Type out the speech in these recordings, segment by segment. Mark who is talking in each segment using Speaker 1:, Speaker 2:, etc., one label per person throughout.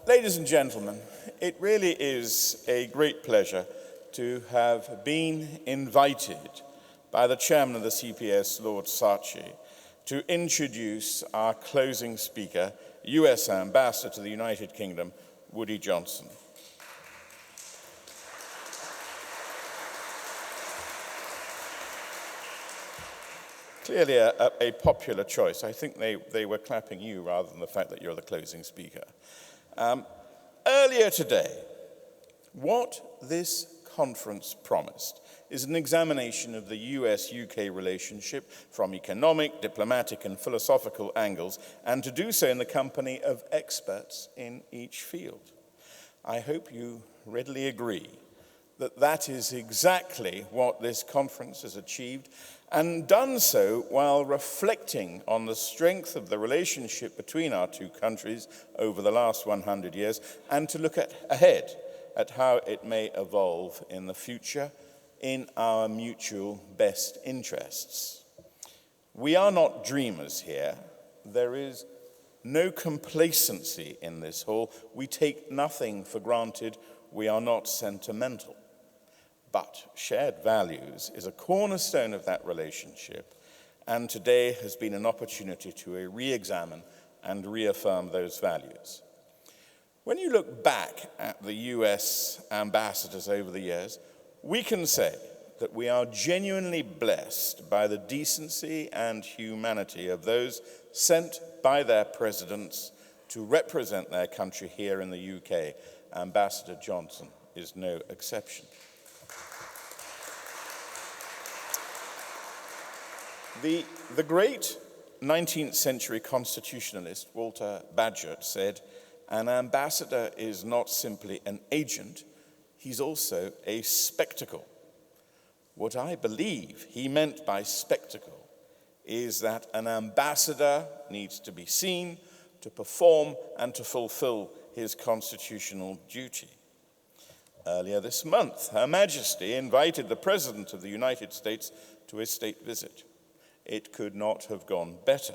Speaker 1: Ladies and gentlemen, it really is a great pleasure to have been invited by the chairman of the CPS, Lord Strathclyde, to introduce our closing speaker, US Ambassador to the United Kingdom, Woody Johnson. Clearly a popular choice. I think they were clapping you rather than the fact that you're the closing speaker. Earlier today, what this conference promised is an examination of the US-UK relationship from economic, diplomatic, and philosophical angles, and to do so in the company of experts in each field. I hope you readily agree that that is exactly what this conference has achieved, and done so while reflecting on the strength of the relationship between our two countries over the last 100 years, and to look ahead at how it may evolve in the future in our mutual best interests. We are not dreamers here. There is no complacency in this hall. We take nothing for granted. We are not sentimental. But shared values is a cornerstone of that relationship, and today has been an opportunity to re-examine and reaffirm those values. When you look back at the US ambassadors over the years, we can say that we are genuinely blessed by the decency and humanity of those sent by their presidents to represent their country here in the UK. Ambassador Johnson is no exception. The great 19th century constitutionalist Walter Bagehot said, "An ambassador is not simply an agent, he's also a spectacle." What I believe he meant by spectacle is that an ambassador needs to be seen, to perform, and to fulfill his constitutional duty. Earlier this month, Her Majesty invited the President of the United States to a state visit. It could not have gone better.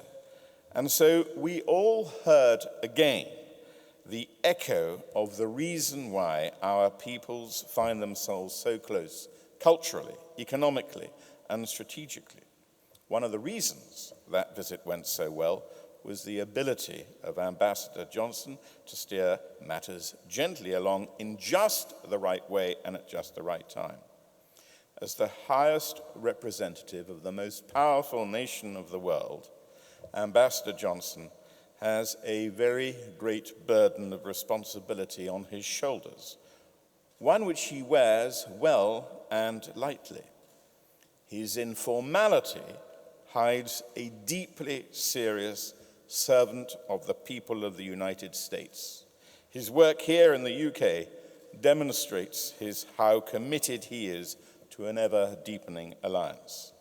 Speaker 1: And so we all heard again the echo of the reason why our peoples find themselves so close, culturally, economically, and strategically. One of the reasons that visit went so well was the ability of Ambassador Johnson to steer matters gently along in just the right way and at just the right time. As the highest representative of the most powerful nation of the world, Ambassador Johnson has a very great burden of responsibility on his shoulders, one which he wears well and lightly. His informality hides a deeply serious servant of the people of the United States. His work here in the UK demonstrates how committed he is to an ever-deepening alliance.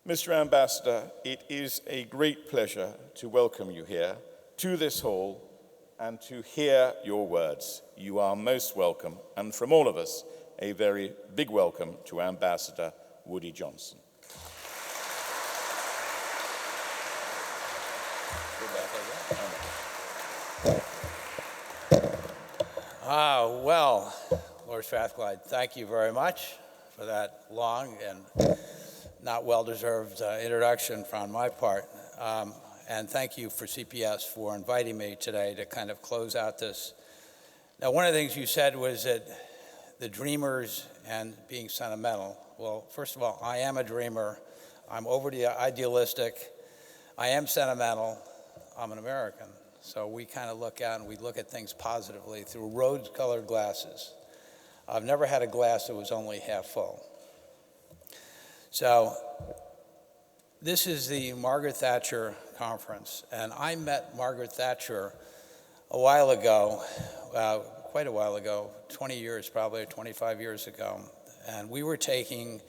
Speaker 1: Mr. Ambassador, it is a great pleasure to welcome you here to this hall and to hear your words. You are most welcome, and from all of us, a very big welcome to Ambassador Woody Johnson.
Speaker 2: Well, Lord Strathclyde, thank you very much for that long and not well-deserved introduction from my part. And thank you for CPS for inviting me today to kind of close out this. Now, one of the things you said was that the dreamers and being sentimental. Well, first of all, I am a dreamer. I'm overly idealistic. I am sentimental. I'm an American. So we kind of look out and we look at things positively through rose-colored glasses. I've never had a glass that was only half full. So this is the Margaret Thatcher Conference, and I met Margaret Thatcher a while ago, quite a while ago, 20 years probably, or 25 years ago, and we were taking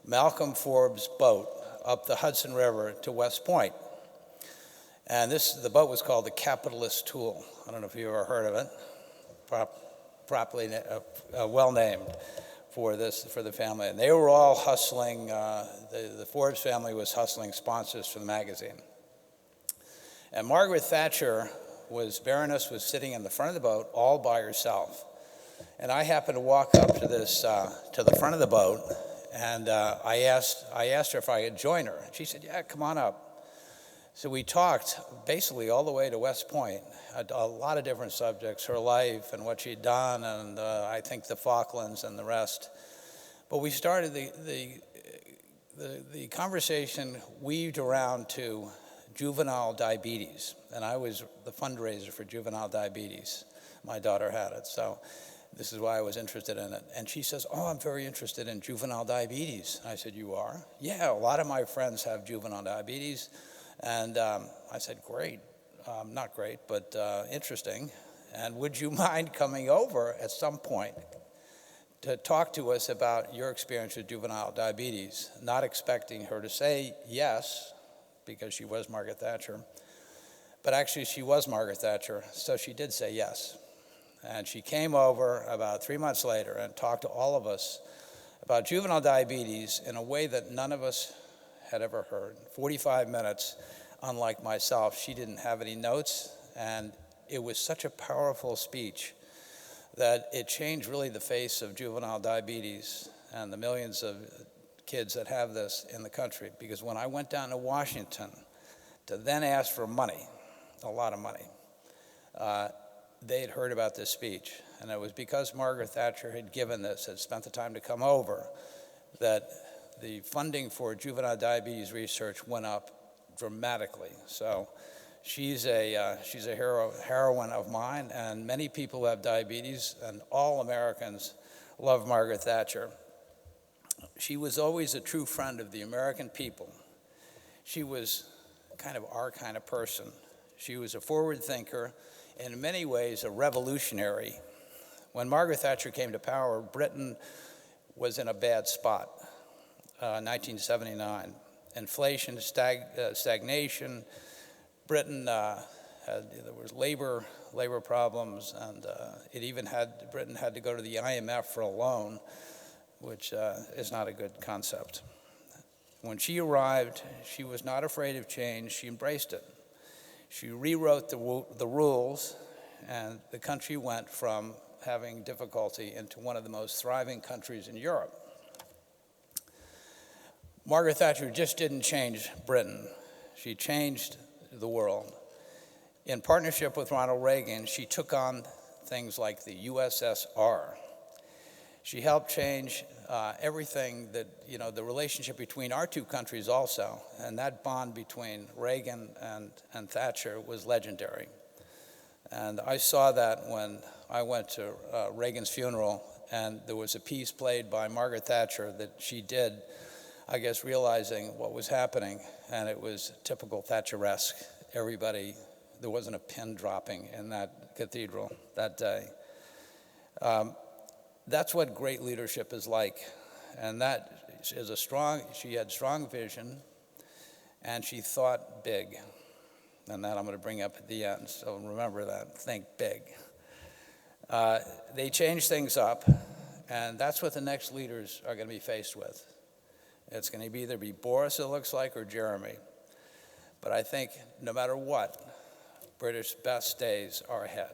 Speaker 2: Malcolm Forbes' boat up the Hudson River to West Point. And the boat was called the Capitalist Tool. I don't know if you've ever heard of it. Properly well named for the family. And they were all hustling, the Forbes family was hustling sponsors for the magazine. And Margaret Thatcher Baroness was sitting in the front of the boat all by herself. And I happened to walk up to to the front of the boat, and I asked her if I could join her. She said, yeah, come on up. So we talked basically all the way to West Point, a lot of different subjects, her life and what she'd done, and I think the Falklands and the rest. But we started the conversation weaved around to juvenile diabetes, and I was the fundraiser for juvenile diabetes. My daughter had it, so this is why I was interested in it. And she says, oh, I'm very interested in juvenile diabetes. I said, you are? Yeah, a lot of my friends have juvenile diabetes. And I said, great. Not great, but interesting. And would you mind coming over at some point to talk to us about your experience with juvenile diabetes? Not expecting her to say yes, because she was Margaret Thatcher. But actually, she was Margaret Thatcher, so she did say yes. And she came over about 3 months later and talked to all of us about juvenile diabetes in a way that none of us had ever heard. 45 minutes, unlike myself. She didn't have any notes, and it was such a powerful speech that it changed really the face of juvenile diabetes and the millions of kids that have this in the country. Because when I went down to Washington to then ask for money, a lot of money, they had heard about this speech. And it was because Margaret Thatcher had given this, had spent the time to come over, that the funding for juvenile diabetes research went up dramatically. So she's a heroine of mine, and many people who have diabetes, and all Americans love Margaret Thatcher. She was always a true friend of the American people. She was kind of our kind of person. She was a forward thinker, in many ways a revolutionary. When Margaret Thatcher came to power, Britain was in a bad spot. 1979, inflation, stagnation. Britain there was labor problems, and Britain had to go to the IMF for a loan, which is not a good concept. When she arrived, she was not afraid of change. She embraced it. She rewrote the rules, and the country went from having difficulty into one of the most thriving countries in Europe. Margaret Thatcher just didn't change Britain. She changed the world. In partnership with Ronald Reagan, she took on things like the USSR. She helped change everything that, the relationship between our two countries also, and that bond between Reagan and Thatcher was legendary. And I saw that when I went to Reagan's funeral, and there was a piece played by Margaret Thatcher that she did, I guess, realizing what was happening, and it was typical Thatcher-esque. Everybody, there wasn't a pin dropping in that cathedral that day. That's what great leadership is like, and that is she had strong vision, and she thought big, and that I'm going to bring up at the end, so remember that, think big. They changed things up, and that's what the next leaders are going to be faced with. It's going to either be Boris, it looks like, or Jeremy. But I think no matter what, British best days are ahead.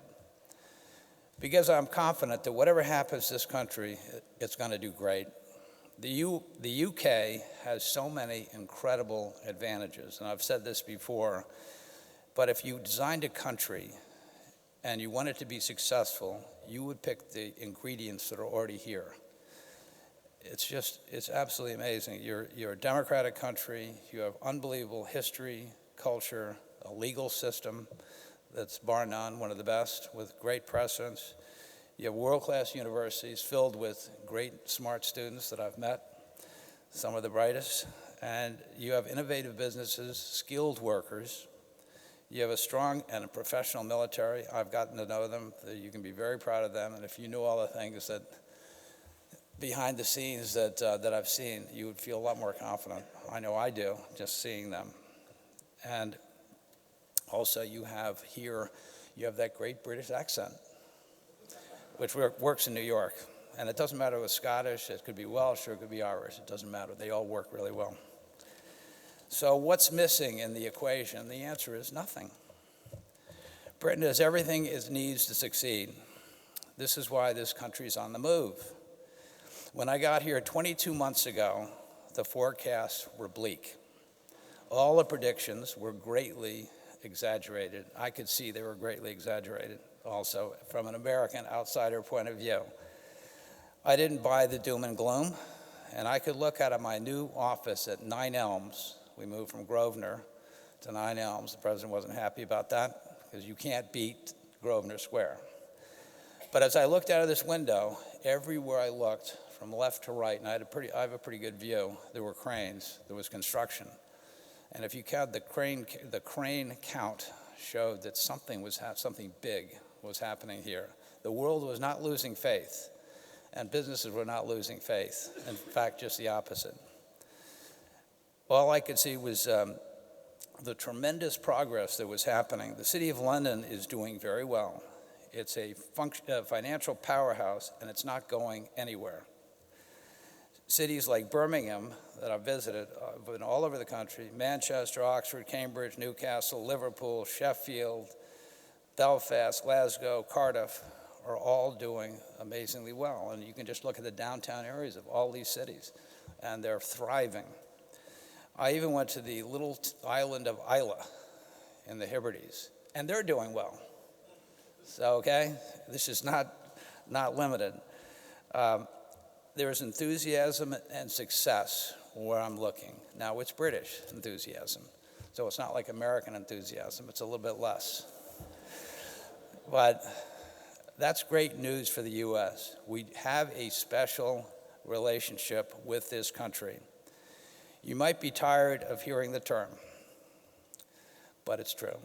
Speaker 2: Because I'm confident that whatever happens to this country, it's going to do great. The UK has so many incredible advantages, and I've said this before, but if you designed a country and you want it to be successful, you would pick the ingredients that are already here. It's absolutely amazing. You're a democratic country. You have unbelievable history, culture, a legal system that's bar none, one of the best, with great precedents. You have world-class universities filled with great, smart students that I've met, some of the brightest. And you have innovative businesses, skilled workers. You have a strong and a professional military. I've gotten to know them. You can be very proud of them. And if you knew all the things that behind the scenes that I've seen, you would feel a lot more confident. I know I do, just seeing them. And also you have that great British accent, which works in New York. And it doesn't matter if it's Scottish, it could be Welsh, or it could be Irish. It doesn't matter. They all work really well. So what's missing in the equation? The answer is nothing. Britain does everything it needs to succeed. This is why this country's on the move. When I got here 22 months ago, the forecasts were bleak. All the predictions were greatly exaggerated. I could see they were greatly exaggerated also from an American outsider point of view. I didn't buy the doom and gloom, and I could look out of my new office at 9 Elms. We moved from Grosvenor to 9 Elms. The president wasn't happy about that because you can't beat Grosvenor Square. But as I looked out of this window, everywhere I looked, from left to right, and I have a pretty good view, there were cranes, there was construction. And if you count the crane count showed that something big was happening here. The world was not losing faith, and businesses were not losing faith. In fact, just the opposite. All I could see was the tremendous progress that was happening. The City of London is doing very well. It's a financial powerhouse, and it's not going anywhere. Cities like Birmingham that I've visited, I've been all over the country, Manchester, Oxford, Cambridge, Newcastle, Liverpool, Sheffield, Belfast, Glasgow, Cardiff, are all doing amazingly well. And you can just look at the downtown areas of all these cities, and they're thriving. I even went to the little island of Isla in the Hebrides, and they're doing well. So, okay, this is not limited. There's enthusiasm and success where I'm looking. Now, it's British enthusiasm, so it's not like American enthusiasm. It's a little bit less. But that's great news for the U.S. We have a special relationship with this country. You might be tired of hearing the term, but it's true.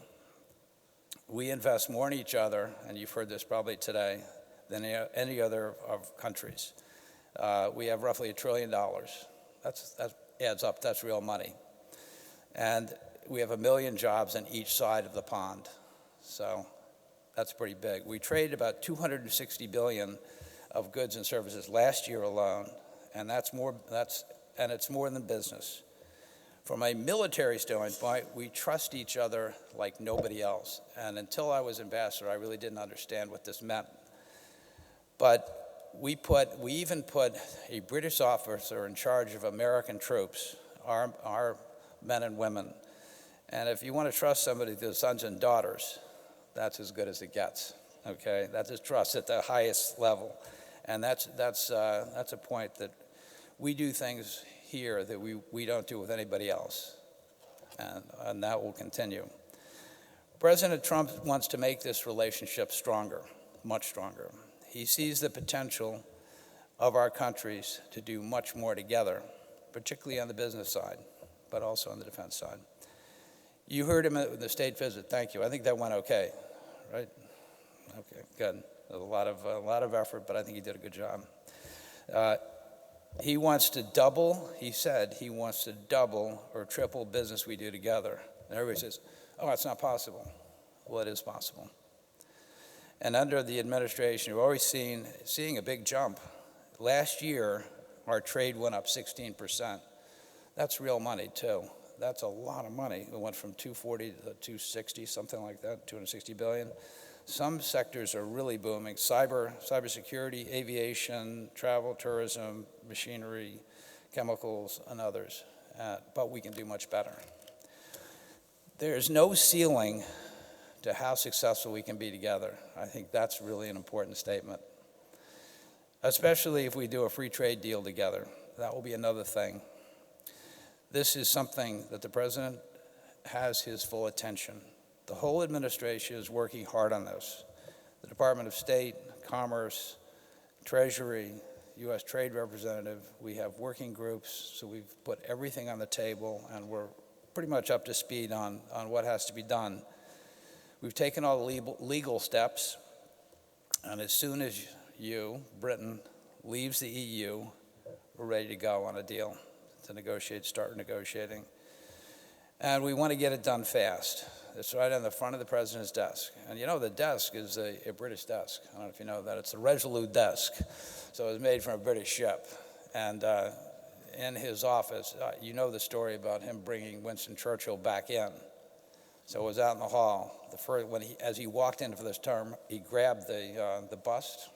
Speaker 2: We invest more in each other, and you've heard this probably today, than any other of countries. We have roughly $1 trillion. That adds up, that's real money. And we have 1 million jobs on each side of the pond. So that's pretty big. We traded about 260 billion of goods and services last year alone, and it's more than business. From a military standpoint, we trust each other like nobody else. And until I was ambassador, I really didn't understand what this meant. But we even put a British officer in charge of American troops, our men and women. And if you want to trust somebody, their sons and daughters, that's as good as it gets. Okay, that's his trust at the highest level, and that's a point that we do things here that we don't do with anybody else, and that will continue. President Trump wants to make this relationship stronger, much stronger. He sees the potential of our countries to do much more together, particularly on the business side, but also on the defense side. You heard him at the state visit. Thank you. I think that went okay, right? Okay, good. There's a lot of effort, but I think he did a good job. He wants to double, he said, he wants to double or triple business we do together. And everybody says, oh, it's not possible. Well, it is possible. And under the administration, we're always seeing a big jump. Last year, our trade went up 16%. That's real money, too. That's a lot of money. It went from 240 to 260, something like that, 260 billion. Some sectors are really booming: cybersecurity, aviation, travel, tourism, machinery, chemicals, and others. But we can do much better. There's no ceiling to how successful we can be together. I think that's really an important statement, especially if we do a free trade deal together. That will be another thing. This is something that the president has his full attention. The whole administration is working hard on this. The Department of State, Commerce, Treasury, U.S. Trade Representative, we have working groups, so we've put everything on the table, and we're pretty much up to speed on what has to be done. We've taken all the legal steps, and as soon as Britain, leaves the EU, we're ready to go on a deal to start negotiating. And we want to get it done fast. It's right on the front of the president's desk. And you know, the desk is a British desk. I don't know if you know that. It's a Resolute desk. So it was made from a British ship. And in his office, you know the story about him bringing Winston Churchill back in. So it was out in the hall. As he walked in for this term, he grabbed the bust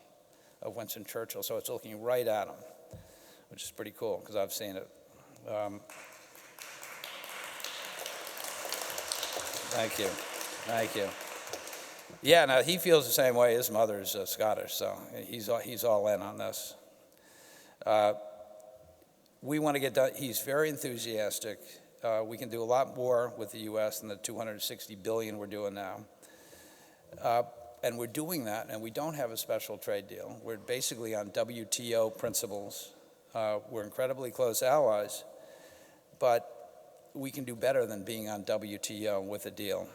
Speaker 2: of Winston Churchill, so it's looking right at him, which is pretty cool because I've seen it. Thank you. Yeah, now he feels the same way. His mother's Scottish, so he's all in on this. We want to get done. He's very enthusiastic. We can do a lot more with the U.S. than the $260 billion we're doing now. And we're doing that, and we don't have a special trade deal. We're basically on WTO principles. We're incredibly close allies, but we can do better than being on WTO with a deal.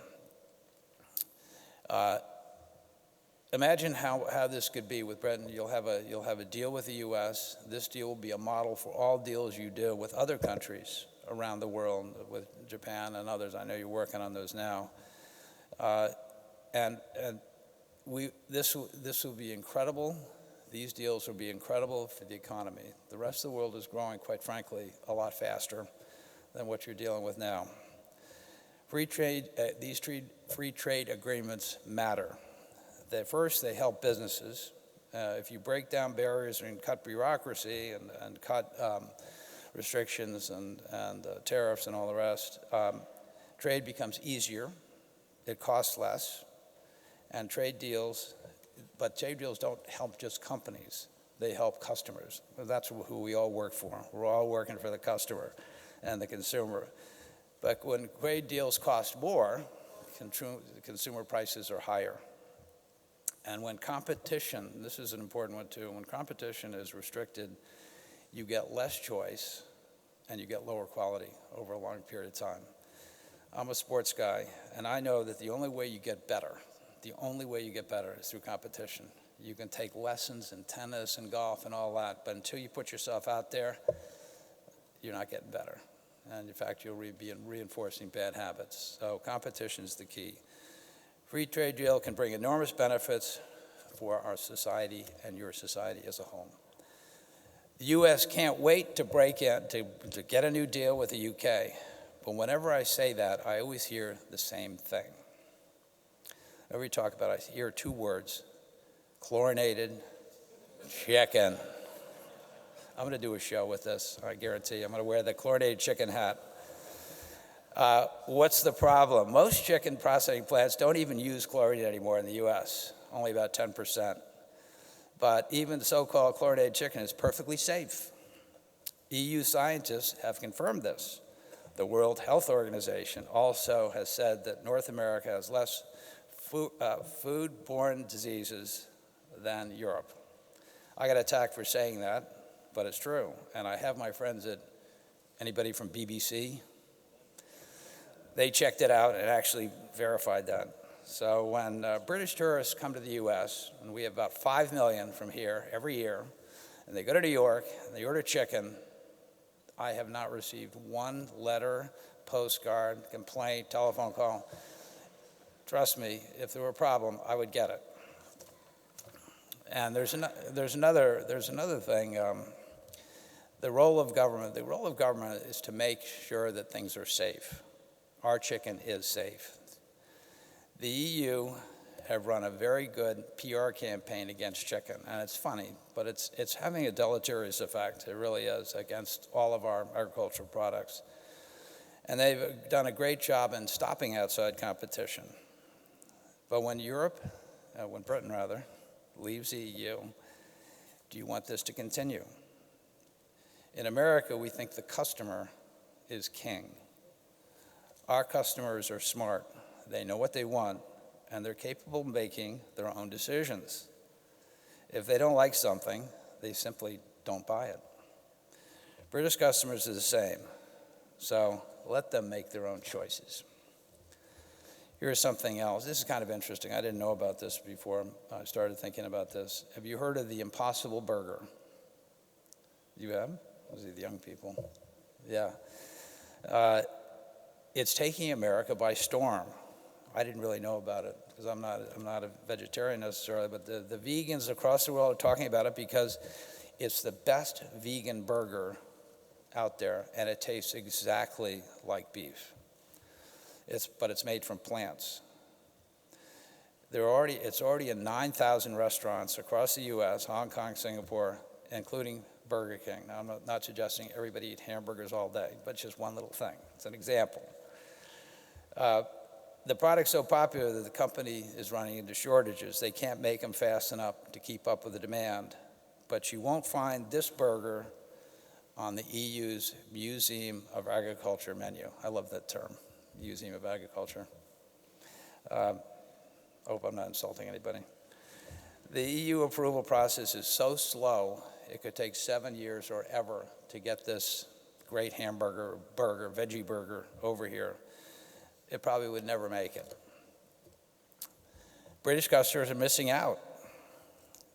Speaker 2: Imagine how this could be with Britain. You'll have a deal with the U.S. This deal will be a model for all deals you do with other countries around the world, with Japan and others. I know you're working on those now. This will be incredible. These deals will be incredible for the economy. The rest of the world is growing, quite frankly, a lot faster than what you're dealing with now. Free trade agreements matter. First, they help businesses. If you break down barriers and cut bureaucracy and cut restrictions and tariffs and all the rest, trade becomes easier. It costs less. And trade deals don't help just companies. They help customers. That's who we all work for. We're all working for the customer and the consumer. But when trade deals cost more, consumer prices are higher. And when competition, this is an important one too, when competition is restricted, you get less choice and you get lower quality over a long period of time. I'm a sports guy, and I know that the only way you get better is through competition. You can take lessons in tennis and golf and all that, but until you put yourself out there, you're not getting better. And in fact, you'll be reinforcing bad habits. So competition is the key. Free trade deal can bring enormous benefits for our society and your society as a whole. The U.S. can't wait to break in, to get a new deal with the UK. But whenever I say that, I always hear the same thing. Whenever we talk about it, I hear two words: chlorinated chicken. I'm going to do a show with this, I guarantee. I'm going to wear the chlorinated chicken hat. What's the problem? Most chicken processing plants don't even use chlorine anymore in the U.S., only about 10%. But even the so-called chlorinated chicken is perfectly safe. EU scientists have confirmed this. The World Health Organization also has said that North America has less food-borne diseases than Europe. I got attacked for saying that, but it's true. And I have my friends at, anybody from BBC? They checked it out and actually verified that. So when British tourists come to the U.S., and we have about 5 million from here every year, and they go to New York and they order chicken, I have not received one letter, postcard, complaint, telephone call. Trust me, if there were a problem, I would get it. And there's another thing. The role of government is to make sure that things are safe. Our chicken is safe. The EU have run a very good PR campaign against chicken, and it's funny, but it's having a deleterious effect. It really is, against all of our agricultural products. And they've done a great job in stopping outside competition. But when Britain leaves the EU, do you want this to continue? In America, we think the customer is king. Our customers are smart. They know what they want, and they're capable of making their own decisions. If they don't like something, they simply don't buy it. British customers are the same, so let them make their own choices. Here's something else. This is kind of interesting. I didn't know about this before I started thinking about this. Have you heard of the Impossible Burger? You have? Those are the young people. Yeah. It's taking America by storm. I didn't really know about it because I'm not a vegetarian necessarily, but the vegans across the world are talking about it because it's the best vegan burger out there, and it tastes exactly like beef. but it's made from plants. It's already in 9,000 restaurants across the U.S., Hong Kong, Singapore, including Burger King. Now, I'm not suggesting everybody eat hamburgers all day, but it's just one little thing. It's an example. The product's so popular that the company is running into shortages. They can't make them fast enough to keep up with the demand. But you won't find this burger on the EU's Museum of Agriculture menu. I love that term, Museum of Agriculture. I hope I'm not insulting anybody. The EU approval process is so slow, it could take 7 years or ever to get this great hamburger, burger, veggie burger over here. It probably would never make it. British customers are missing out.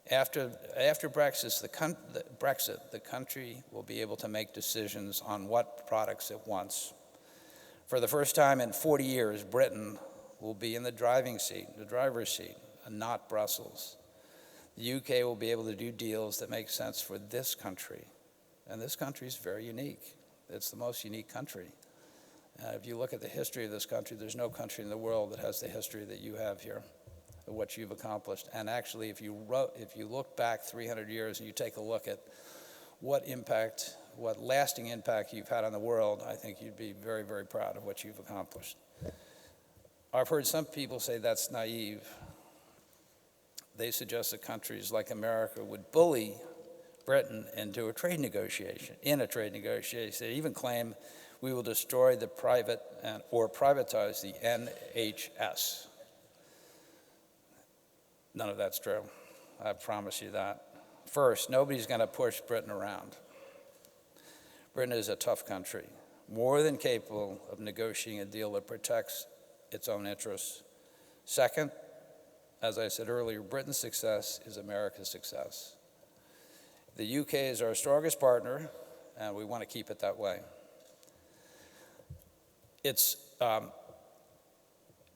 Speaker 2: After Brexit, the country will be able to make decisions on what products it wants. For the first time in 40 years, Britain will be in the driver's seat, and not Brussels. The UK will be able to do deals that make sense for this country. And this country is very unique. It's the most unique country. If you look at the history of this country, there's no country in the world that has the history that you have here, of what you've accomplished. And actually, if you look back 300 years and you take a look at what lasting impact you've had on the world, I think you'd be very, very proud of what you've accomplished. I've heard some people say that's naive. They suggest that countries like America would bully Britain into a trade negotiation. They even claim we will destroy the or privatize the NHS. None of that's true. I promise you that. First, nobody's going to push Britain around. Britain is a tough country, more than capable of negotiating a deal that protects its own interests. Second, as I said earlier, Britain's success is America's success. The UK is our strongest partner, and we want to keep it that way. It's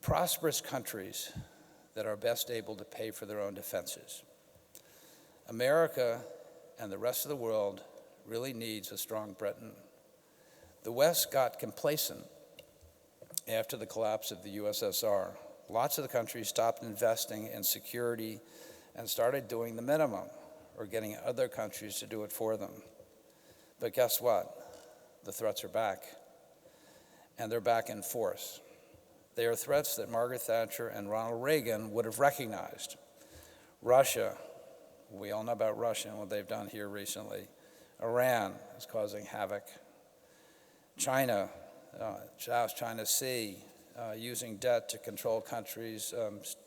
Speaker 2: prosperous countries that are best able to pay for their own defenses. America and the rest of the world really needs a strong Britain. The West got complacent after the collapse of the USSR. Lots of the countries stopped investing in security and started doing the minimum, or getting other countries to do it for them. But guess what? The threats are back, and they're back in force. They are threats that Margaret Thatcher and Ronald Reagan would have recognized. Russia, we all know about Russia and what they've done here recently. Iran is causing havoc. China, South China Sea, using debt to control countries'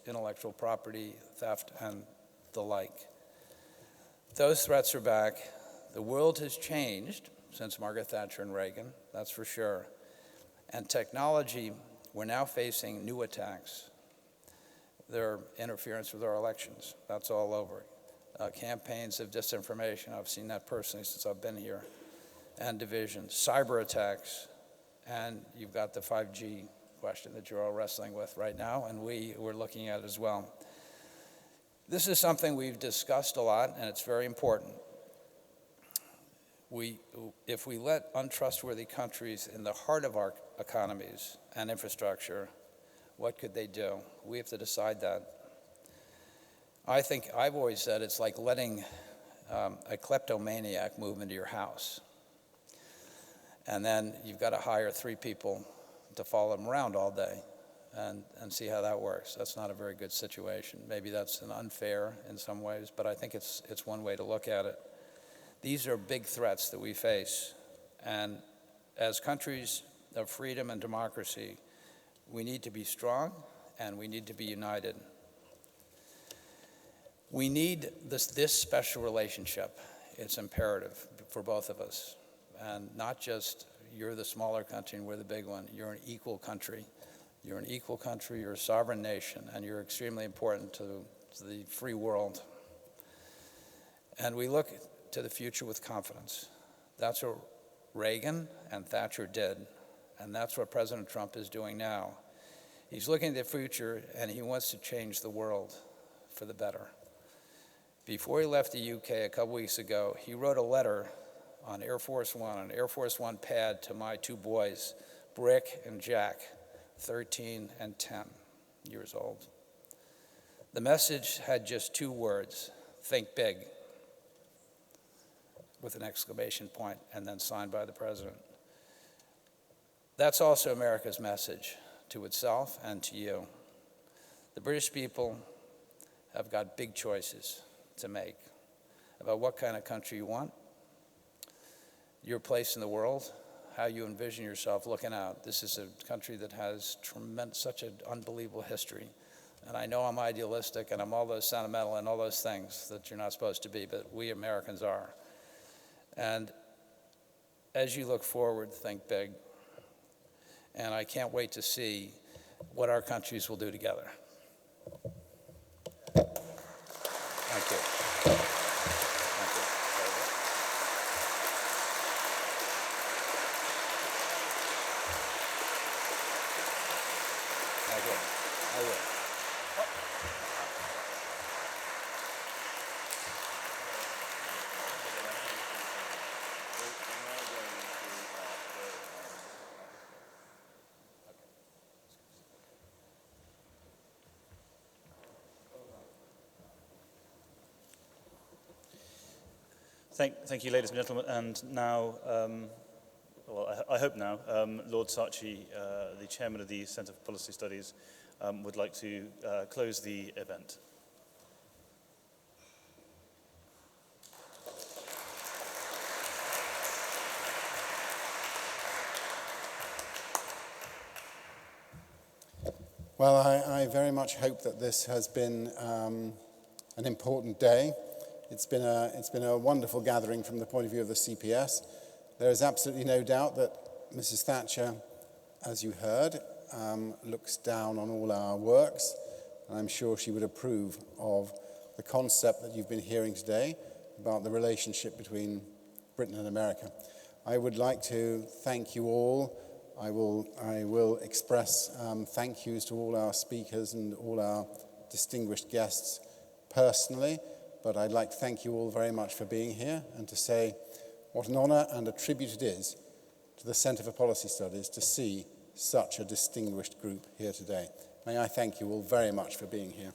Speaker 2: intellectual property, theft, and the like. Those threats are back. The world has changed since Margaret Thatcher and Reagan, that's for sure. And technology, we're now facing new attacks. Their interference with our elections, that's all over. Campaigns of disinformation, I've seen that personally since I've been here, and division, cyber attacks, and you've got the 5G question that you're all wrestling with right now, and we're looking at as well. This is something we've discussed a lot, and it's very important. If we let untrustworthy countries in the heart of our economies and infrastructure, what could they do? We have to decide that. I think I've always said it's like letting a kleptomaniac move into your house. And then you've got to hire 3 people to follow him around all day and see how that works. That's not a very good situation. Maybe that's unfair in some ways, but I think it's one way to look at it. These are big threats that we face. And as countries of freedom and democracy, we need to be strong and we need to be united. We need this special relationship. It's imperative for both of us. And not just you're the smaller country and we're the big one. You're an equal country. You're an equal country, you're a sovereign nation, and you're extremely important to the free world. And we look to the future with confidence. That's what Reagan and Thatcher did, and that's what President Trump is doing now. He's looking at the future, and he wants to change the world for the better. Before he left the UK a couple weeks ago, he wrote a letter on Air Force One, an Air Force One pad to my 2 boys, Brick and Jack, 13, and 10 years old. The message had just 2 words, think big, with an exclamation point, and then signed by the president. That's also America's message to itself and to you. The British people have got big choices to make about what kind of country you want, your place in the world, how you envision yourself looking out. This is a country that has such an unbelievable history. And I know I'm idealistic and I'm all those sentimental and all those things that you're not supposed to be, but we Americans are. And as you look forward, think big. And I can't wait to see what our countries will do together. Thank you. Thank you. Thank you. I will.
Speaker 3: Thank you, ladies and gentlemen. And now, I hope now, Lord Strathclyde, the chairman of the Centre for Policy Studies, would like to close the event.
Speaker 4: Well, I very much hope that this has been an important day. It's been a wonderful gathering from the point of view of the CPS. There is absolutely no doubt that Mrs. Thatcher, as you heard, looks down on all our works, and I'm sure she would approve of the concept that you've been hearing today about the relationship between Britain and America. I would like to thank you all. I will express thank yous to all our speakers and all our distinguished guests personally, but I'd like to thank you all very much for being here and to say what an honour and a tribute it is to the Centre for Policy Studies to see such a distinguished group here today. May I thank you all very much for being here.